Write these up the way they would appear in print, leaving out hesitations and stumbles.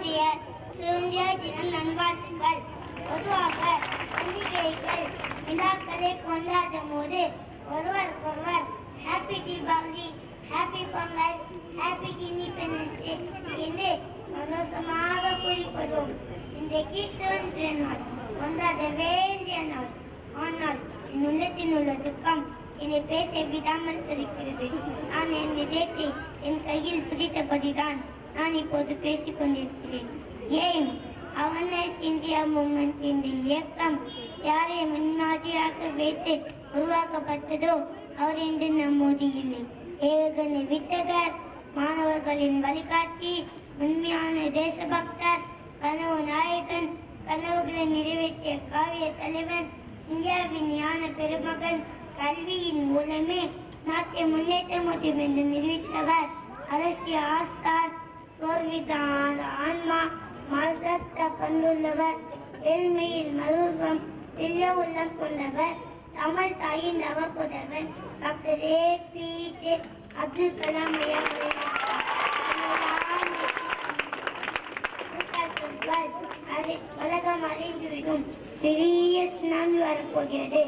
இன்றைய சுதந்திர தினம் நல்வாழ்த்துக்கள். பொதுவாக பண்டிகைகள் விழாக்களை கொண்டாடும் போது ஒருவருக்கொருவர் happy Deepavali, happy Pongal, happy independence day என்று சந்தோஷமாக கூறிக்கொள்வோம். இன்றைக்கு சுதந்திர நாள், கொண்டாட வேண்டிய நாள். ஆனால் என் உள்ளத்தில் உள்ள துக்கம் என்னை பேச விடாமல் தடுக்கிறது. நான் என் இதயத்தை என் கையில் பிடித்தபடிதான் நான் இப்போது பேசிக் கொண்டிருக்கிறேன். ஏன் அவேர்னஸ் இந்தியா மூவ்மெண்ட் என்ற இயக்கம் யாரை முன்மாதிரியாக வைத்து உருவாக்கப்பட்டதோ அவர் என்று நம்மோடு இல்லை. ஏவுகணை வித்தகர், மாணவர்களின் வழிகாட்டி, உண்மையான தேசபக்தர், கனவு நாயகன், கனவுகளை நிறைவேற்றிய காவிய தலைவன், இந்தியாவின் ஞான பெருமகன், கல்வியின் மூலமே நாட்டை முன்னேற்ற முடியும் என்று நிரூபித்தவர், அரசியல் ஆசார், சோர்விதான ஆன்மா, மாசற்ற பண்புள்ளவர், ஏழ்மையில் மருவம், இல்ல உள்ளம் கொண்டவர், தமிழ் தாயின் நவப்புதல்வன் டாக்டர் APJ அப்துல் கலாம் ஐயா உலகம் அறிந்துவிடும் பெரிய சுனாமி வரப்போகிறது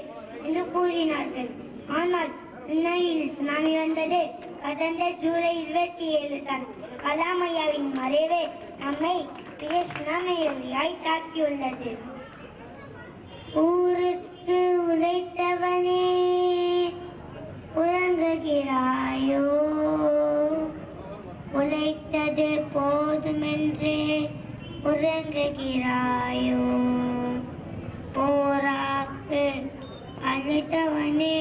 என்று கூறினார்கள். ஆனால் உண்மையில் சுனாமி வந்தது கடந்த ஜூலை 27 தான். கலாம் ஐயாவின் மறைவு நம்மை பெரிய சுனாமியாய் தாக்கியுள்ளது. ஊருக்கு உழைத்தவனே உறங்குகிறாயோ, உழைத்தது போதுமென்று உறங்குகிறாயோ, போராக்கு அழைத்தவனே